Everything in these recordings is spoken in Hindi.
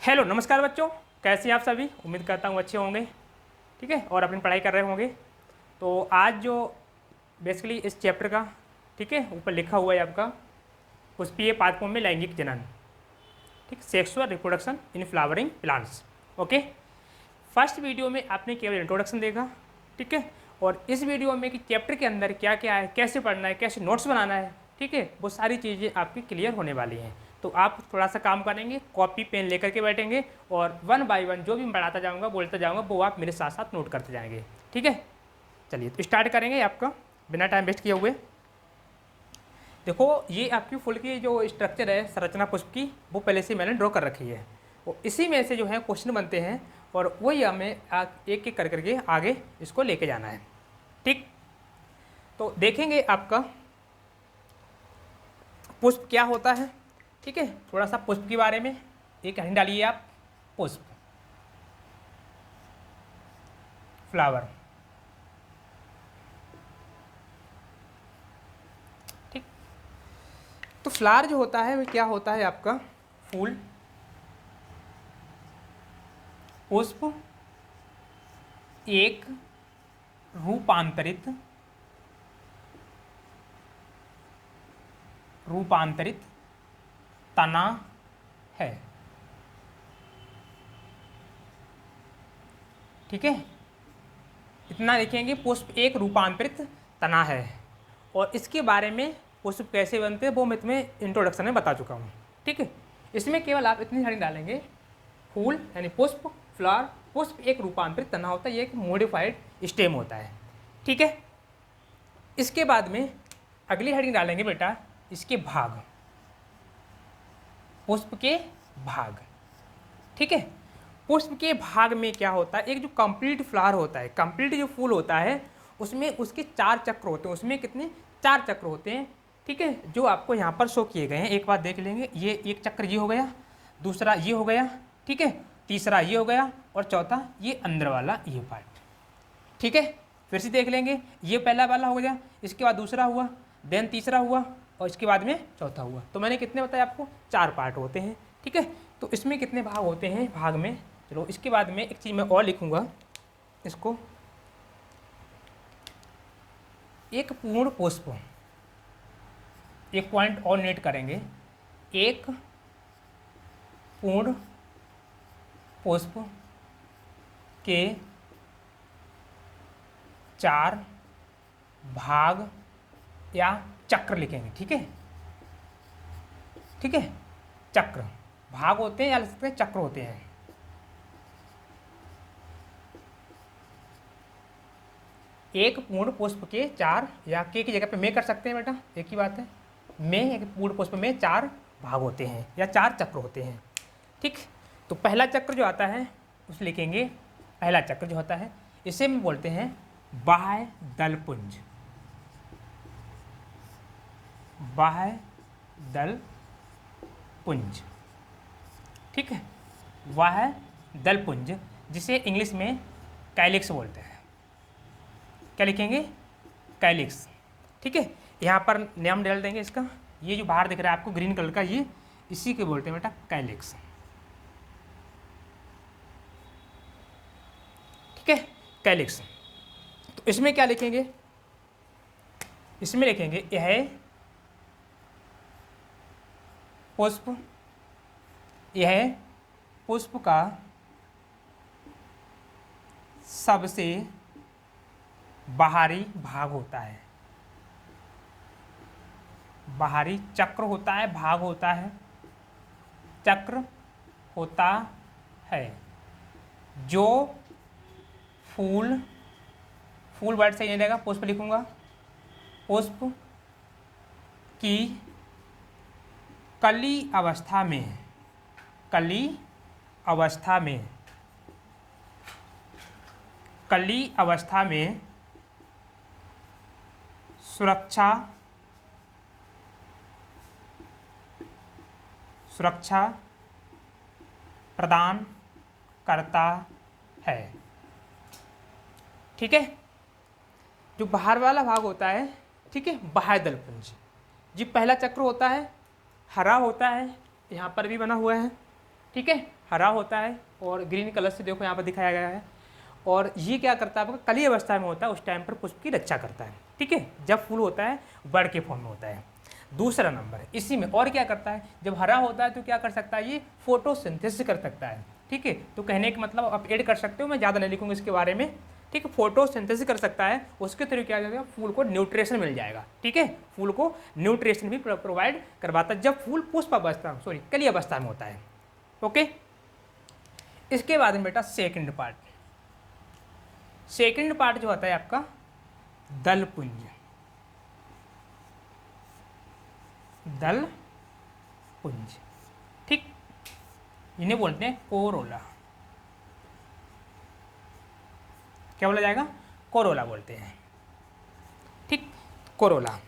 हेलो नमस्कार बच्चों, कैसे हैं आप सभी। उम्मीद करता हूँ अच्छे होंगे, ठीक है, और अपनी पढ़ाई कर रहे होंगे। तो आज जो बेसिकली इस चैप्टर का, ठीक है, ऊपर लिखा हुआ है आपका पुष्पीय पादपों में लैंगिक जनन, ठीक, sexual reproduction in flowering plants. Okay, first video में आपने केवल इंट्रोडक्शन देखा, ठीक है, और इस वीडियो में कि चैप्टर के अंदर क्या क्या है, कैसे पढ़ना है, कैसे नोट्स बनाना है, ठीक है, वो सारी चीज़ें आपकी क्लियर होने वाली हैं। तो आप थोड़ा सा काम करेंगे, कॉपी पेन लेकर के बैठेंगे और वन बाय वन जो भी मैं पढ़ाता जाऊँगा, बोलता जाऊँगा, वो आप मेरे साथ साथ नोट करते जाएंगे, ठीक है। चलिए तो स्टार्ट करेंगे आपका बिना टाइम वेस्ट किए हुए। देखो ये आपकी फुल की जो स्ट्रक्चर है संरचना पुष्प की, वो पहले से मैंने ड्रॉ कर रखी है। वो इसी में से जो है क्वेश्चन बनते हैं और वही हमें एक एक कर करके आगे इसको लेके जाना है, ठीक। तो देखेंगे आपका पुष्प क्या होता है, ठीक है। थोड़ा सा पुष्प के बारे में एक हेडिंग डालिए आप, पुष्प, फ्लावर, ठीक। तो फ्लावर जो होता है वो क्या होता है आपका, फूल, पुष्प, एक रूपांतरित तना है, ठीक है। इतना लिखेंगे, पुष्प एक रूपांतरित तना है। और इसके बारे में पुष्प कैसे बनते हैं वो मैं तुम्हें इंट्रोडक्शन में बता चुका हूँ, ठीक है। इसमें केवल आप इतनी हेडिंग डालेंगे, फूल यानी पुष्प, फ्लावर, पुष्प एक रूपांतरित तना होता है, ये एक मॉडिफाइड स्टेम होता है, ठीक है। इसके बाद में अगली हेडिंग डालेंगे बेटा, इसके भाग, पुष्प के भाग, ठीक है। पुष्प के भाग में क्या होता है, एक जो कंप्लीट फ्लावर होता है, कंप्लीट जो फूल होता है, उसमें उसके 4 चक्र होते हैं। उसमें कितने, 4 चक्र होते हैं, ठीक है, जो आपको यहाँ पर शो किए गए हैं। एक बार देख लेंगे, ये एक चक्र ये हो गया, दूसरा ये हो गया, ठीक है, तीसरा ये हो गया और चौथा ये अंदर वाला ये पार्ट, ठीक है। फिर से देख लेंगे, ये पहला वाला हो गया, इसके बाद दूसरा हुआ, देन तीसरा हुआ और इसके बाद में चौथा हुआ। तो मैंने कितने बताया आपको, 4 पार्ट होते हैं, ठीक है। तो इसमें कितने भाग होते हैं, भाग में, चलो इसके बाद में एक चीज़ मैं और लिखूँगा, इसको एक पूर्ण पुष्प, एक पॉइंट और नोट करेंगे, एक पूर्ण पुष्प के 4 भाग या चक्र लिखेंगे, ठीक है, ठीक है। चक्र, भाग होते हैं या लिख सकते हैं चक्र होते हैं। एक पूर्ण पुष्प के 4, या के की जगह पे मैं कर सकते हैं बेटा, एक ही बात है। में एक पूर्ण पुष्प में 4 भाग होते हैं या 4 चक्र होते हैं, ठीक। तो पहला चक्र जो आता है उसे लिखेंगे, पहला चक्र जो होता है इसे हम बोलते हैं बाह्य दल पुंज, बाह्य दल पुंज, ठीक है, बाह्य दल पुंज, जिसे इंग्लिश में कैलिक्स बोलते हैं। क्या लिखेंगे, कैलिक्स, ठीक है। यहाँ पर नाम डाल देंगे इसका, ये जो बाहर दिख रहा है आपको ग्रीन कलर का, ये इसी के बोलते हैं बेटा कैलिक्स, ठीक है, कैलिक्स। तो इसमें क्या लिखेंगे, इसमें लिखेंगे यह पुष्प, यह पुष्प का सबसे बाहरी भाग होता है, बाहरी चक्र होता है, भाग होता है, चक्र होता है, जो फूल, फूल वर्ड सही नहीं रहेगा, पुष्प लिखूंगा, पुष्प की कली अवस्था में, कली अवस्था में, कली अवस्था में सुरक्षा, सुरक्षा प्रदान करता है, ठीक है। जो बाहर वाला भाग होता है, ठीक है, बाह्य दल पुंज, जो पहला चक्र होता है हरा होता है, यहाँ पर भी बना हुआ है, ठीक है, हरा होता है और ग्रीन कलर से देखो यहाँ पर दिखाया गया है। और ये क्या करता है आपका, कली अवस्था में होता है, उस टाइम पर पुष्प की रक्षा करता है। ठीक है, जब फूल होता है बड़ के फॉर्म में होता है। दूसरा नंबर इसी में और क्या करता है, जब हरा होता है तो क्या कर सकता है, ये फोटोसिंथेसिस कर सकता है। ठीक है, तो कहने का मतलब आप ऐड कर सकते हो, मैं ज़्यादा नहीं लिखूंगा इसके बारे में। ठीक है, फोटोसिंथेसिस कर सकता है, उसके थ्रू क्या हो जाएगा, फूल को न्यूट्रिशन मिल जाएगा। ठीक है, फूल को न्यूट्रिशन भी प्रोवाइड करवाता है जब फूल पुष्प अवस्था कली अवस्था में होता है। ओके, इसके बाद में बेटा सेकंड पार्ट जो होता है आपका दल पुंज। ठीक, इन्हें बोलते हैं कोरोला। क्या बोला जाएगा, कोरोला बोलते हैं। ठीक, कोरोला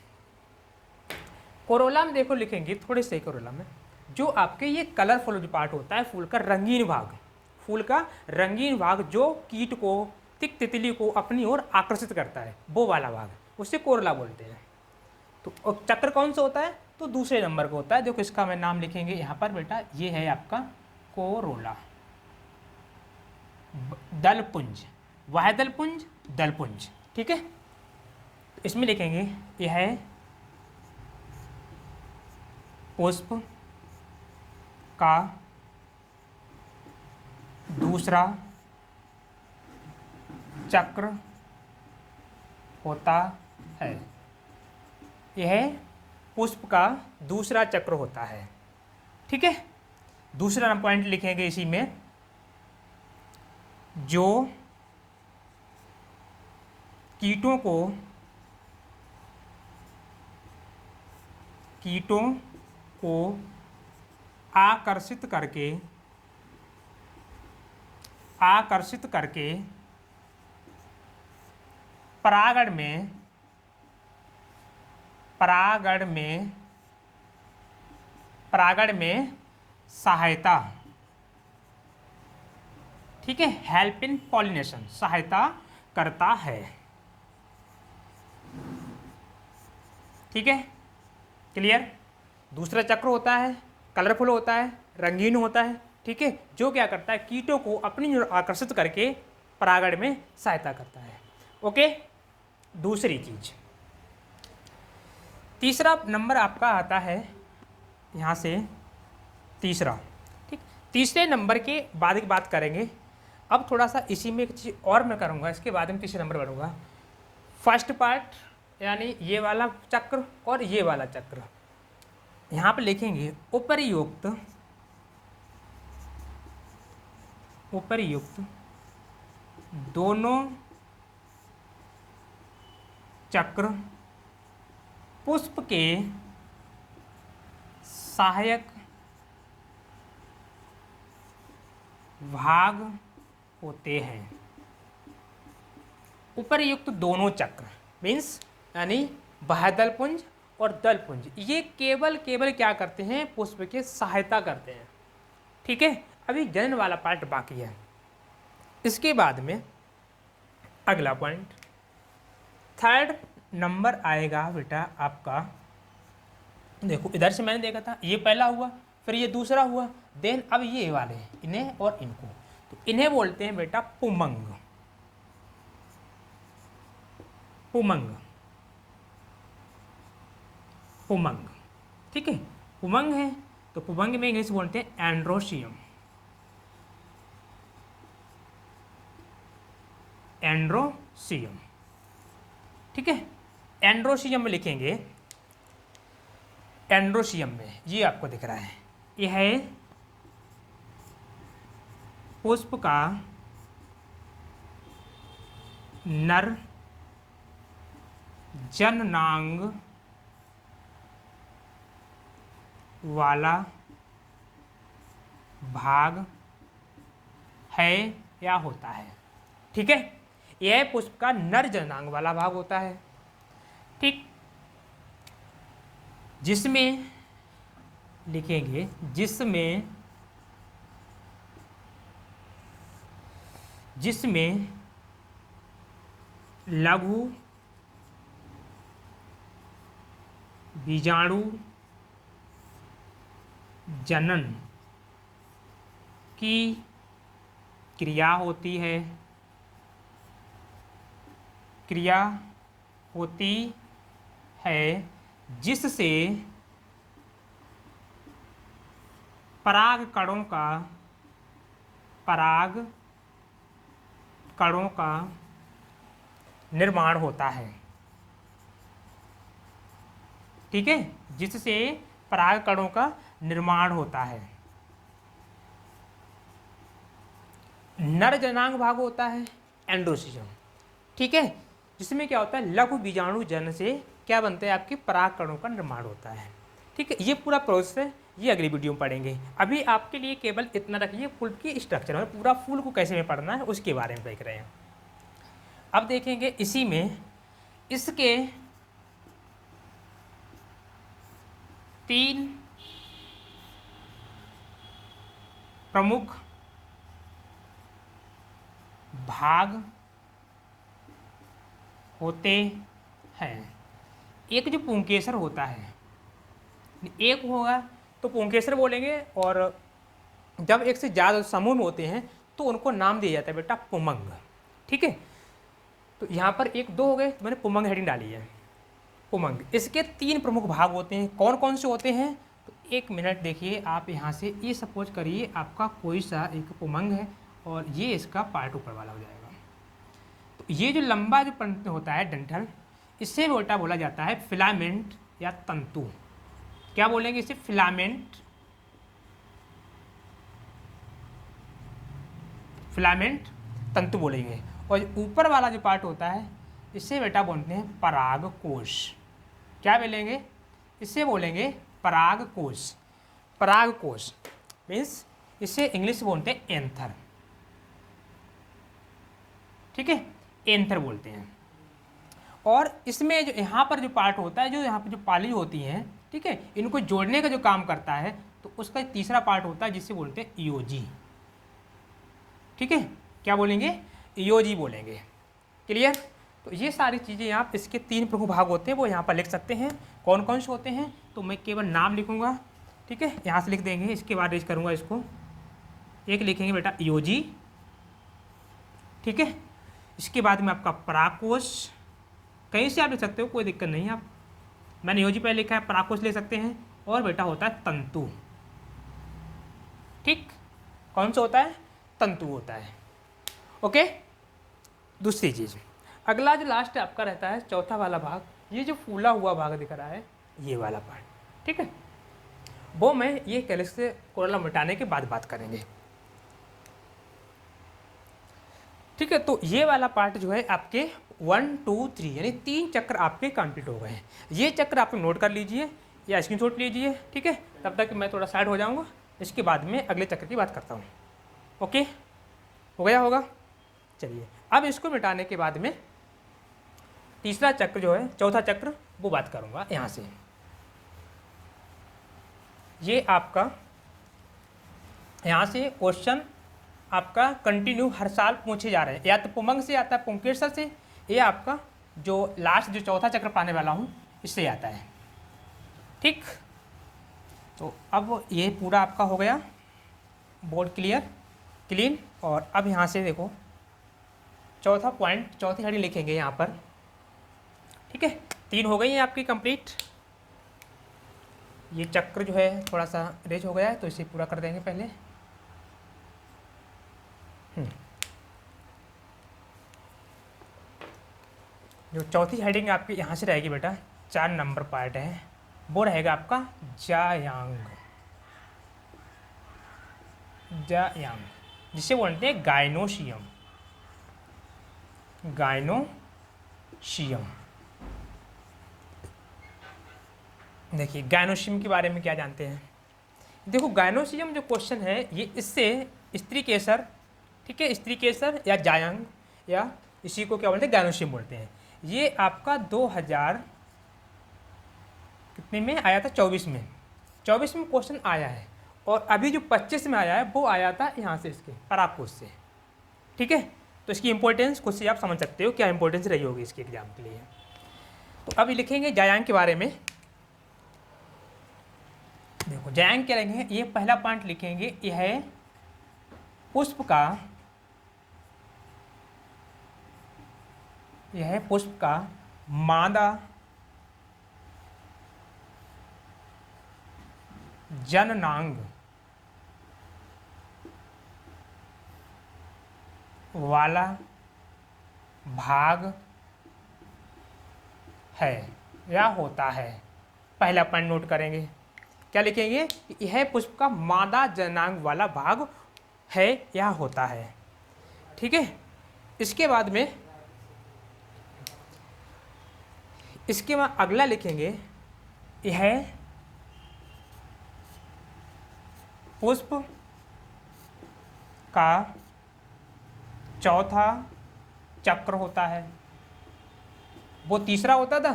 में देखो लिखेंगे थोड़े से, कोरोला में जो आपके ये कलरफुल जो पार्ट होता है, फूल का रंगीन भाग जो कीट को, तितली को अपनी ओर आकर्षित करता है, वो वाला भाग, उसे कोरोला बोलते हैं। तो चक्र कौन सा होता है, तो दूसरे नंबर का होता है। देखो इसका मैं नाम लिखेंगे यहाँ पर बेटा, ये है आपका कोरोला। दलपुंज, वह दलपुंज। ठीक है, तो इसमें लिखेंगे यह है पुष्प का दूसरा चक्र होता है। यह पुष्प का दूसरा चक्र होता है। ठीक है, दूसरा पॉइंट लिखेंगे इसी में, जो कीटों को आकर्षित करके परागण में सहायता, ठीक है, हेल्प इन पॉलिनेशन, सहायता करता है। ठीक है, क्लियर। दूसरा चक्र होता है, कलरफुल होता है, रंगीन होता है। ठीक है, जो क्या करता है, कीटों को अपनी ओर आकर्षित करके परागण में सहायता करता है। ओके, दूसरी चीज, तीसरा नंबर आपका आता है यहाँ से तीसरा। ठीक, तीसरे नंबर के बाद की बात करेंगे। अब थोड़ा सा इसी में एक चीज़ और मैं करूँगा, इसके बाद में तीसरे नंबर बढ़ूँगा। फर्स्ट पार्ट यानी ये वाला चक्र और ये वाला चक्र, यहाँ पे लिखेंगे उपर्युक्त दोनों चक्र पुष्प के सहायक भाग होते हैं। उपर्युक्त दोनों चक्र मीन्स यानी बाह्यदलपुंज और दलपुंज, ये केवल क्या करते हैं, पुष्प के सहायता करते हैं। ठीक है, अभी जनन वाला पार्ट बाकी है। इसके बाद में अगला पॉइंट, थर्ड नंबर आएगा बेटा आपका, देखो इधर से मैंने देखा था ये पहला हुआ, फिर ये दूसरा हुआ, देन अब ये वाले इन्हें और इनको, तो इन्हें बोलते हैं बेटा पुमंग। ठीक है, पुमंग है, तो पुमंग में इंग्लिश बोलते हैं एंड्रोशियम। ठीक है, एंड्रोशियम में लिखेंगे, एंड्रोशियम में ये आपको दिख रहा है, यह है पुष्प का नर जननांग वाला भाग है या होता है। ठीक है, यह पुष्प का नर जननांग वाला भाग होता है। ठीक, जिसमें लिखेंगे, जिसमें लघु बीजाणु जनन की क्रिया होती है, क्रिया होती है जिससे पराग कणों का निर्माण होता है। ठीक है, जिससे पराग कणों का निर्माण होता है। नर जनांग भाग होता है एंडोसिजम। ठीक है, जिसमें क्या होता है, लघु बीजाणु जन से क्या बनते हैं, आपके पराग कणों का निर्माण होता है। ठीक है, ये पूरा प्रोसेस है, ये अगली वीडियो में पढ़ेंगे। अभी आपके लिए केवल इतना रखिए, फूल की स्ट्रक्चर में पूरा फूल को कैसे में पढ़ना है उसके बारे में देख रहे हैं। अब देखेंगे इसी में इसके 3 प्रमुख भाग होते हैं। एक जो पुंकेसर होता है, एक होगा तो पुंकेसर बोलेंगे, और जब एक से ज़्यादा समूह में होते हैं तो उनको नाम दिया जाता है बेटा पुमंग। ठीक है, तो यहाँ पर 1 2 हो गए, तो मैंने पुमंग हेडिंग डाली है, पुमंग। इसके 3 प्रमुख भाग होते हैं। कौन कौन से होते हैं, तो 1 मिनट देखिए आप यहाँ से, ये सपोज करिए आपका कोई सा एक पुमंग है और ये इसका पार्ट ऊपर वाला हो जाएगा। तो ये जो लंबा जो पंख होता है डंठल, इससे बेटा बोला जाता है फिलामेंट या तंतु। क्या बोलेंगे इसे, फिलामेंट, फिलामेंट तंतु बोलेंगे। और ऊपर वाला जो पार्ट होता है इससे बेटा बोलते हैं परागकोश। क्या बोलेंगे, इससे बोलेंगे परागकोश। परागकोश मीन्स इसे इंग्लिश में बोलते हैं एंथर। ठीक है, एंथर बोलते हैं। और इसमें जो यहाँ पर जो पार्ट होता है, जो यहाँ पर जो पाली होती हैं, ठीक है, इनको जोड़ने का जो काम करता है, तो उसका तीसरा पार्ट होता है जिसे बोलते हैं इयोजी। ठीक है, क्या बोलेंगे, इयोजी बोलेंगे। क्लियर। तो ये सारी चीज़ें आप इसके 3 प्रमुख भाग होते हैं वो यहाँ पर लिख सकते हैं। कौन कौन से होते हैं, तो मैं केवल नाम लिखूँगा। ठीक है, यहाँ से लिख देंगे, इसके बाद रेज करूँगा इसको। एक लिखेंगे बेटा इयोजी। ठीक है, इसके बाद में आपका परागकोश, कहीं से आप लिख सकते हो, कोई दिक्कत नहीं है। आप, मैंने इयोजी पहले लिखा है, परागकोश ले सकते हैं। और बेटा होता है तंतु। ठीक, कौन सा होता है, तंतु होता है। ओके, दूसरी चीज़, अगला जो लास्ट आपका रहता है चौथा वाला भाग, ये जो फूला हुआ भाग दिख रहा है, ये वाला पार्ट। ठीक है, वो मैं ये कैलस से कोरोला मिटाने के बाद बात करेंगे। ठीक है, तो ये वाला पार्ट जो है आपके 1 2 3 यानी 3 चक्र आपके कंप्लीट हो गए हैं। ये चक्र आप नोट कर लीजिए या स्क्रीनशॉट लीजिए। ठीक है, तब तक मैं थोड़ा साइड हो जाऊंगा, इसके बाद में अगले चक्र की बात करता हूँ। ओके, हो गया होगा। चलिए, अब इसको मिटाने के बाद में तीसरा चक्र जो है, चौथा चक्र, वो बात करूँगा यहाँ से। ये आपका यहाँ से क्वेश्चन आपका कंटिन्यू हर साल पूछे जा रहे हैं, या तो पुमंग से आता है, पुंकेसर से, या आपका जो लास्ट जो चौथा चक्र पाने वाला हूँ इससे आता है। ठीक, तो अब ये पूरा आपका हो गया बोर्ड क्लियर, क्लीन। और अब यहाँ से देखो चौथा पॉइंट, चौथी हेडिंग लिखेंगे यहाँ पर। ठीक है, 3 हो गई हैं आपकी कंप्लीट। ये चक्र जो है थोड़ा सा रेज हो गया है, तो इसे पूरा कर देंगे पहले। जो चौथी हेडिंग आपकी यहाँ से रहेगी बेटा, 4 नंबर पार्ट है, वो रहेगा आपका जायांग। जायांग जिसे बोलते हैं गायनोशियम। गायनोशियम, देखिए गायनोशियम के बारे में क्या जानते हैं। देखो गायनोशियम जो क्वेश्चन है, ये इससे स्त्री केसर, ठीक है, स्त्री केसर या जायांग, या इसी को क्या बोलते हैं, गायनोशियम बोलते हैं। ये आपका 2000 कितने में आया था, 24 में। 24 में क्वेश्चन आया है, और अभी जो 25 में आया है वो आया था यहाँ से, इसके परागकोश से। ठीक है, तो इसकी इंपॉर्टेंस खुद से आप समझ सकते हो क्या इंपॉर्टेंस रही होगी इसके एग्जाम के लिए। तो अभी लिखेंगे जायांग के बारे में। देखो जायांग क्या लिखेंगे, ये पहला पॉइंट लिखेंगे, यह है पुष्प का, यह है पुष्प का मादा जननांग वाला भाग है या होता है। पहला पॉइंट नोट करेंगे, क्या लिखेंगे? यह पुष्प का मादा जननांग वाला भाग है या होता है। ठीक है, इसके बाद अगला लिखेंगे, यह पुष्प का चौथा चक्र होता है। वो तीसरा होता था,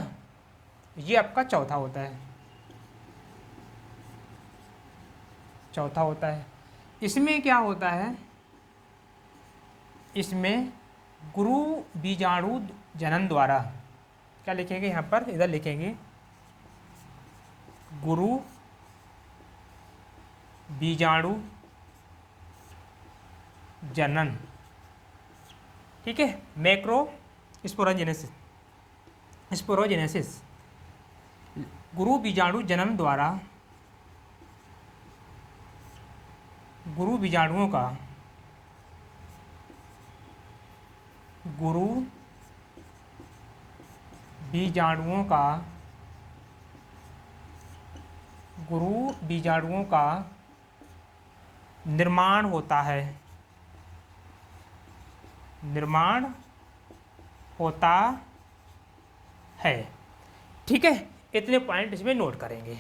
ये आपका चौथा होता है, चौथा होता है। इसमें क्या होता है? इसमें गुरु बीजाणु जनन द्वारा, क्या लिखेंगे यहाँ पर? इधर लिखेंगे गुरु बीजाणु जनन। ठीक है, मैक्रो स्पोरोजेनेसिस, गुरु बीजाणु जनन द्वारा गुरु बीजाणुओं का निर्माण होता है। ठीक है, इतने पॉइंट इसमें नोट करेंगे।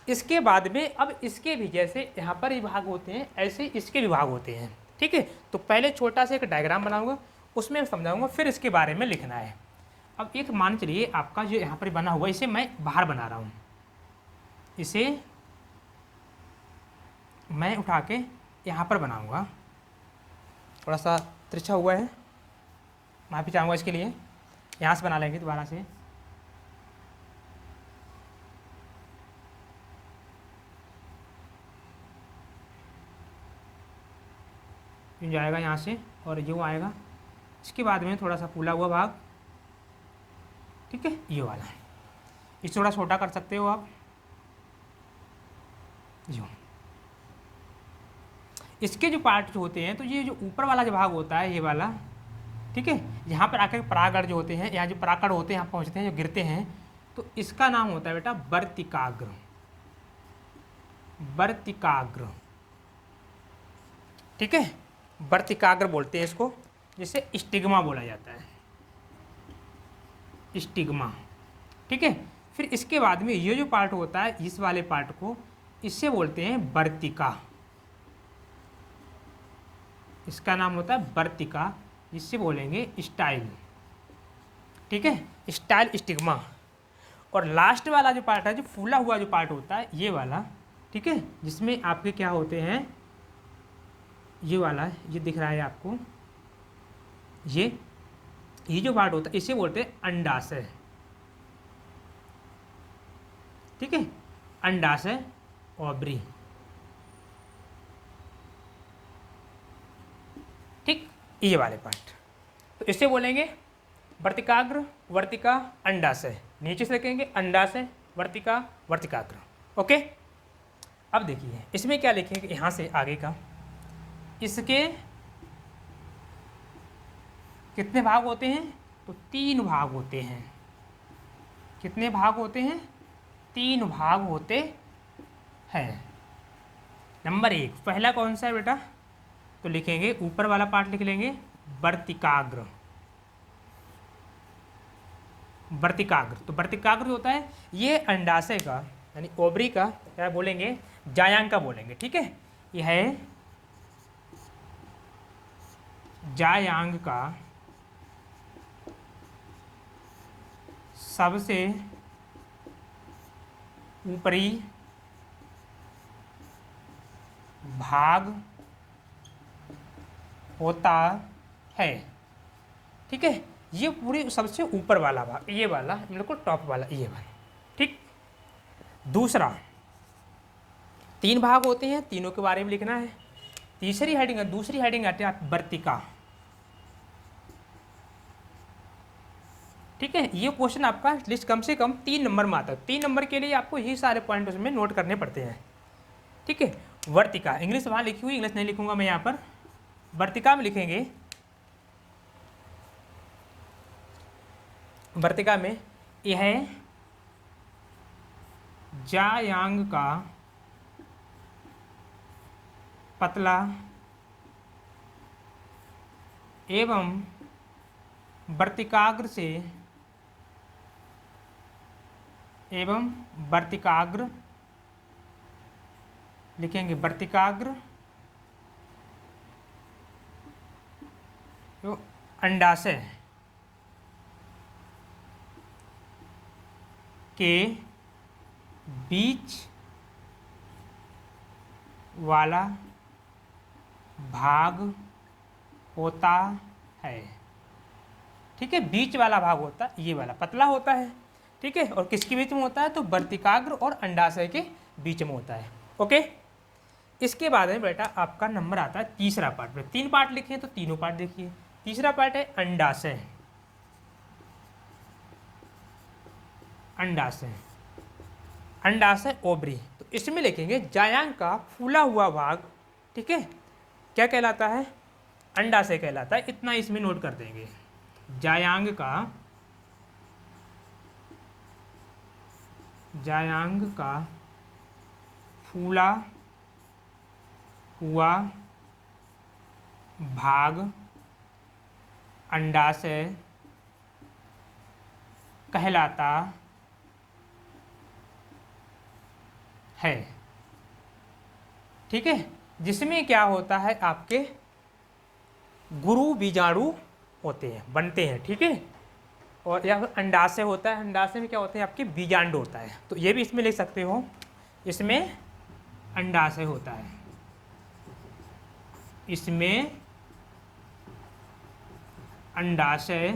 इसके बाद में अब इसके भी जैसे यहाँ पर विभाग होते हैं, ऐसे इसके विभाग होते हैं। ठीक है, तो पहले छोटा सा एक डायग्राम बनाऊंगा, उसमें समझाऊंगा, फिर इसके बारे में लिखना है। अब एक मान चलिए आपका जो यहाँ पर बना हुआ, इसे मैं बाहर बना रहा हूँ, इसे मैं उठा के यहाँ पर बनाऊंगा, थोड़ा सा तिरछा हुआ है, माफ़ी चाहूँगा इसके लिए। यहाँ से बना लेंगे दोबारा से, जाएगा यहाँ से और ये वो आएगा। इसके बाद में थोड़ा सा फूला हुआ भाग, ठीक है, ये वाला, इसे थोड़ा छोटा कर सकते हो आप, जो इसके जो पार्ट जो होते हैं, तो ये जो ऊपर वाला जो भाग होता है, ये वाला, ठीक है, यहाँ पर आकर परागण जो होते हैं, यहाँ जो परागण होते हैं, यहाँ पहुँचते हैं, जो गिरते हैं, तो इसका नाम होता है बेटा वर्तिकाग्र। ठीक है, वर्तिकाग्र बोलते हैं इसको, जिसे स्टिग्मा बोला जाता है, स्टिग्मा। ठीक है, फिर इसके बाद में ये जो पार्ट होता है, इस वाले पार्ट को, इससे बोलते हैं वर्तिका, इसका नाम होता है वर्तिका, जिससे बोलेंगे स्टाइल। ठीक है, स्टाइल स्टिग्मा। और लास्ट वाला जो पार्ट है, जो फूला हुआ जो पार्ट होता है, ये वाला, ठीक है, जिसमें आपके क्या होते हैं, ये वाला, ये दिख रहा है आपको, ये जो पार्ट होता है, इसे बोलते हैं अंडाशय। ठीक है, अंडाशय, ओवरी। ठीक, ये वाले पार्ट, तो इसे बोलेंगे वर्तिकाग्र, वर्तिका, अंडाशय। नीचे से लिखेंगे अंडाशय, वर्तिका, वर्तिकाग्र। ओके, अब देखिए इसमें क्या लिखेंगे, यहाँ से आगे का, इसके कितने भाग होते हैं? तो 3 भाग होते हैं। कितने भाग होते हैं? 3 भाग होते हैं। नंबर 1, पहला कौन सा है बेटा? तो लिखेंगे ऊपर वाला पार्ट लिख लेंगे वर्तिकाग्र। तो वर्तिकाग्र होता है ये अंडाशय का, यानी ओवरी का, क्या बोलेंगे, जायांग का बोलेंगे। ठीक है, यह है जायांग का सबसे ऊपरी भाग होता है। ठीक है, ये पूरे सबसे ऊपर वाला भाग, ये वाला बिल्कुल टॉप वाला, ये वाला। ठीक, दूसरा 3 भाग होते हैं, तीनों के बारे में लिखना है। तीसरी हेडिंग है, दूसरी हेडिंग आती है वर्तिका। ठीक है, ये क्वेश्चन आपका लिस्ट कम से कम 3 नंबर में आता है। 3 नंबर के लिए आपको यही सारे पॉइंट उसमें नोट करने पड़ते हैं। ठीक है, वर्तिका इंग्लिश वहाँ लिखी हुई, इंग्लिश नहीं लिखूंगा मैं यहाँ पर, वर्तिका में लिखेंगे। वर्तिका में यह जायांग का पतला एवं वर्तिकाग्र से वर्तिकाग्र लिखेंगे, वर्तिकाग्र जो अंडाशय के बीच वाला भाग होता है। ठीक है, बीच वाला भाग होता है, ये वाला पतला होता है। ठीक है, और किसके बीच में होता है, तो वर्तिकाग्र और अंडाशय के बीच में होता है। ओके, इसके बाद में बेटा आपका नंबर आता है तीसरा पार्ट में। 3 पार्ट लिखे हैं तो तीनों पार्ट देखिए। तीसरा पार्ट है अंडाशय। अंडाशय, अंडाशय ओवरी, तो इसमें लिखेंगे जायांग का फूला हुआ भाग। ठीक है, क्या कहलाता है, अंडाशय कहलाता है। इतना इसमें नोट कर देंगे, जायांग का फूला हुआ भाग अंडाशय कहलाता है। ठीक है, जिसमें क्या होता है, आपके गुरु बीजाणु होते हैं, बनते हैं। ठीक है, और या फिर अंडाशय होता है, अंडाशय में क्या होते हैं, आपके बीजांड होता है। तो ये भी इसमें लिख सकते हो, इसमें अंडाशय होता है, इसमें अंडाशय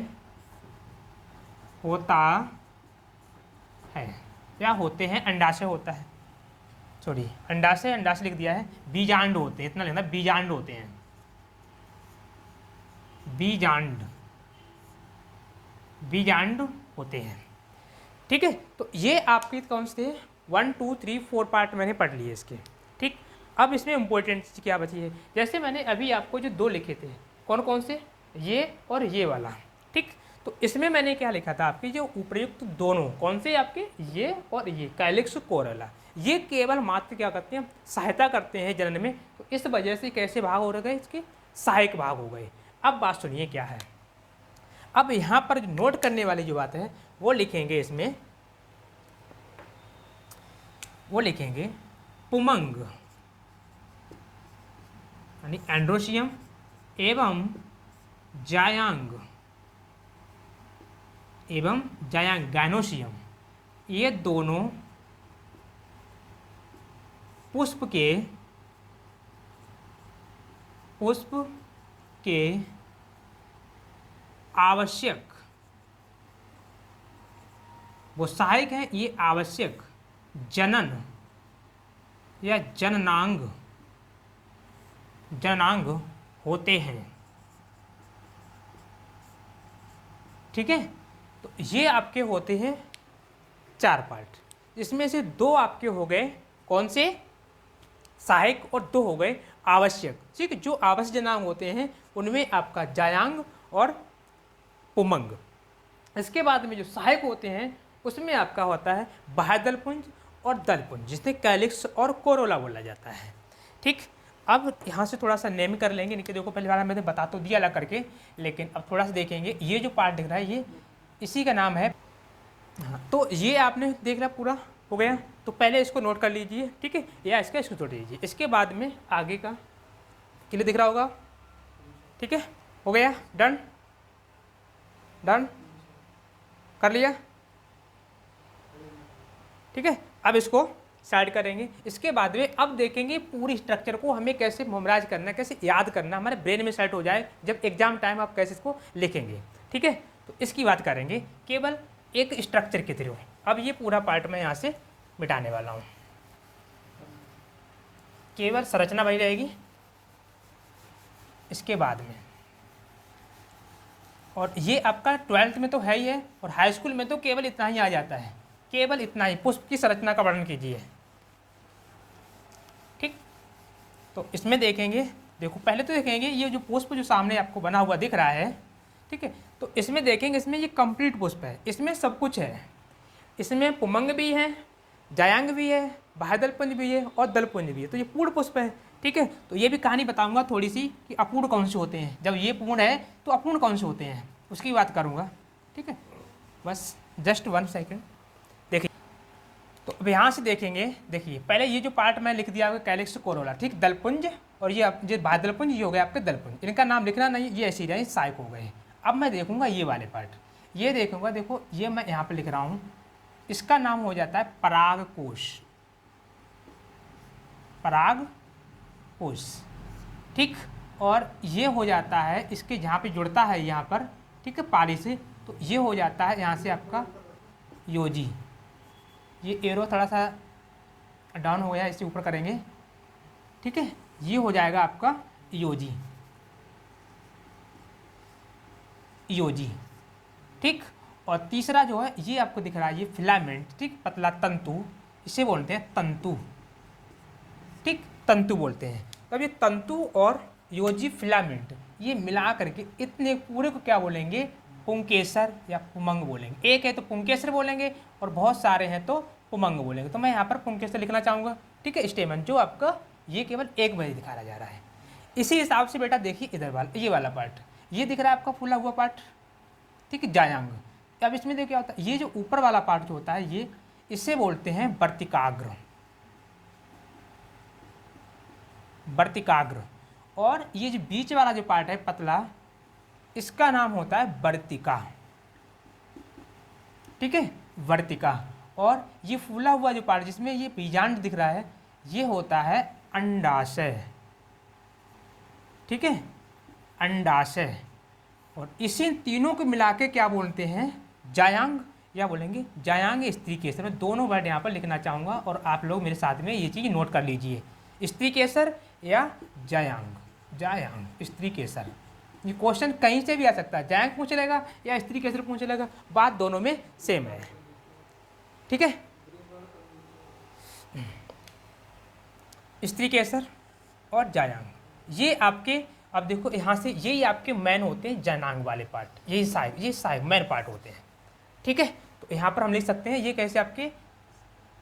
होता है, या होते हैं, अंडाशय होता है, सॉरी अंडाशय, अंडाशय लिख दिया है, बीजांड होते हैं, इतना लिखना, बीजांड होते हैं, बीजांड होते हैं। ठीक है, तो ये आपके कौन से 1 2 3 4 पार्ट मैंने पढ़ लिए इसके। ठीक, अब इसमें इम्पोर्टेंट चीज़ क्या बची है, जैसे मैंने अभी आपको जो 2 लिखे थे, कौन कौन से, ये और ये वाला। ठीक, तो इसमें मैंने क्या लिखा था, आपके जो उपयुक्त दोनों कौन से, आपके ये और ये कैलिक्स कोरला, ये केवल मात्र क्या करते हैं, सहायता करते हैं जनन में। तो इस वजह से कैसे भाग हो गए, इसके सहायक भाग हो गए। अब बात सुनिए क्या है, अब यहाँ पर नोट करने वाली जो बात है वो लिखेंगे, इसमें वो लिखेंगे पुमंग यानी एंड्रोशियम एवं जायांग गायनोशियम, ये दोनों पुष्प के आवश्यक, वो सहायक हैं, ये आवश्यक जनन या जननांग होते हैं। ठीक है, तो ये आपके होते हैं 4 पार्ट, इसमें से 2 आपके हो गए कौन से, सहायक, और 2 हो गए आवश्यक। ठीक है, जो आवश्यक जनांग होते हैं उनमें आपका जायांग और पुमंग। इसके बाद में जो सहायक होते हैं उसमें आपका होता है बाह्यदलपुंज और दलपुंज, जिसे कैलिक्स और कोरोला बोला जाता है। ठीक, अब यहाँ से थोड़ा सा नेम कर लेंगे, नीचे देखो पहले वाला मैंने बता तो दिया अलग करके, लेकिन अब थोड़ा सा देखेंगे। ये जो पार्ट दिख रहा है ये इसी का नाम है। हाँ, तो ये आपने देख लिया, पूरा हो गया, तो पहले इसको नोट कर लीजिए। ठीक है, या इसका इसको छोड़ दीजिए, इसके बाद में आगे का क्लियर दिख रहा होगा। ठीक है, हो गया, डन कर लिया। ठीक है, अब इसको साइड करेंगे। इसके बाद में अब देखेंगे पूरी स्ट्रक्चर को हमें कैसे मेमोराइज करना है, कैसे याद करना, हमारे ब्रेन में सेट हो जाए, जब एग्जाम टाइम आप कैसे इसको लिखेंगे। ठीक है, तो इसकी बात करेंगे केवल एक स्ट्रक्चर के थ्रू। अब ये पूरा पार्ट मैं यहाँ से मिटाने वाला हूँ, केवल संरचना वही रहेगी। इसके बाद में, और ये आपका 12th में तो है ही है, और हाई स्कूल में तो केवल इतना ही आ जाता है, केवल इतना ही, पुष्प की संरचना का वर्णन कीजिए। ठीक, तो इसमें देखेंगे, देखो पहले तो देखेंगे ये जो पुष्प जो सामने आपको बना हुआ दिख रहा है, ठीक है, तो इसमें देखेंगे, इसमें ये कंप्लीट पुष्प है, इसमें सब कुछ है, इसमें पुमंग भी है, जायांग भी है, बाह्यदलपुंज भी है और दलपुंज भी है, तो ये पूर्ण पुष्प है। ठीक है, तो ये भी कहानी बताऊंगा थोड़ी सी कि अपूर्ण कौन से होते हैं, जब ये पूर्ण है तो अपूर्ण कौन से होते हैं, उसकी बात करूंगा। ठीक है, बस जस्ट 1 सेकेंड देखिए। तो अब यहाँ से देखेंगे, देखिए पहले ये जो पार्ट मैं लिख दिया आपका कैलिक्स कोरोला, ठीक, दलपुंज, और ये बाह्यदलपुंज, ये हो गया आपके दलपुंज, इनका नाम लिखना नहीं, ये ऐसे ही रहे, सहायक हो गए। अब मैं देखूंगा ये वाले पार्ट, ये देखूंगा, देखो ये मैं यहाँ पे लिख रहा हूँ, इसका नाम हो जाता है परागकोश, परागकोश। ठीक, और ये हो जाता है इसके जहाँ पे जुड़ता है यहाँ पर, ठीक है, पारी से, तो ये हो जाता है यहाँ से आपका योजी। ये एरो थोड़ा सा डाउन हो गया, इससे ऊपर करेंगे। ठीक है, ये हो जाएगा आपका योजी, योजी। ठीक, और तीसरा जो है ये आपको दिख रहा है, ये फिलामेंट, ठीक, पतला तंतु, इसे बोलते हैं तंतु। ठीक, तंतु बोलते हैं। तब ये तंतु और योजी फिलामेंट ये मिला करके इतने पूरे को क्या बोलेंगे, पुंकेसर या पुमंग बोलेंगे। एक है तो पुंकेसर बोलेंगे और बहुत सारे हैं तो पुमंग बोलेंगे। तो मैं यहाँ पर पुंकेसर लिखना चाहूँगा। ठीक है, स्टेमन जो आपका ये केवल एक बजे दिखाया जा रहा है। इसी हिसाब से बेटा देखिए इधर वाला, ये वाला पार्ट, ये दिख रहा है आपका फूला हुआ पार्ट, ठीक है, जायांग। अब इसमें देखिए क्या होता है, ये जो ऊपर वाला पार्ट जो होता है ये, इसे बोलते हैं वर्तिकाग्र, वर्तिकाग्र। और ये जो बीच वाला जो पार्ट है पतला, इसका नाम होता है वर्तिका। ठीक है, वर्तिका। और ये फूला हुआ जो पार्ट जिसमें ये बीजांड दिख रहा है, ये होता है अंडाशय। ठीक है, अंडाशय। और इसी तीनों को मिला के क्या बोलते हैं, जायांग, या बोलेंगे जायांग स्त्री केसर। मैं दोनों वर्ड यहाँ पर लिखना चाहूँगा और आप लोग मेरे साथ में ये चीज़ नोट कर लीजिए, स्त्री केसर या जायांग, जायांग स्त्री केसर। ये क्वेश्चन कहीं से भी आ सकता है, जायांग पूछ लेगा या स्त्री केसर पूछ लेगा, बात दोनों में सेम है। ठीक है, स्त्री केसर और जायांग, ये आपके, अब देखो यहाँ से ये आपके मैन होते हैं, जनांग वाले पार्ट, ये सहायक मैन पार्ट होते हैं। ठीक है, तो यहाँ पर हम लिख सकते हैं ये कैसे आपके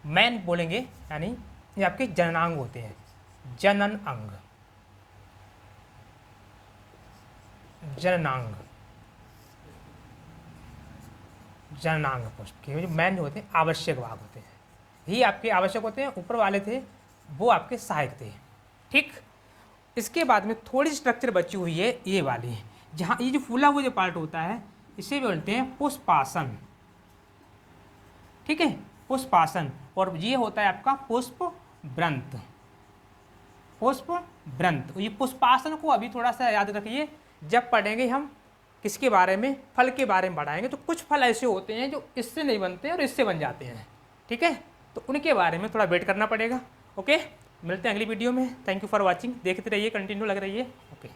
मैन बोलेंगे, यानी ये आपके जननांग होते हैं, जनन अंग, जननांग, जननांग पुष्प के जो मैन होते हैं आवश्यक भाग होते हैं, ये आपके आवश्यक होते हैं। ऊपर वाले थे वो आपके सहायक थे। ठीक, इसके बाद में थोड़ी स्ट्रक्चर बची हुई है ये वाली, जहाँ ये जो फूला हुआ जो पार्ट होता है इसे बोलते हैं पुष्पासन। ठीक है, पुष्पासन। और ये होता है आपका पुष्प व्रंत, पुष्प व्रंत। ये पुष्पासन को अभी थोड़ा सा याद रखिए, जब पढ़ेंगे हम किसके बारे में, फल के बारे में पढ़ाएंगे, तो कुछ फल ऐसे होते हैं जो इससे नहीं बनते और इससे बन जाते हैं। ठीक है, तो उनके बारे में थोड़ा वेट करना पड़ेगा। ओके, मिलते हैं अगली वीडियो में। थैंक यू फॉर वॉचिंग, देखते रहिए, कंटिन्यू लग रही है। ओके।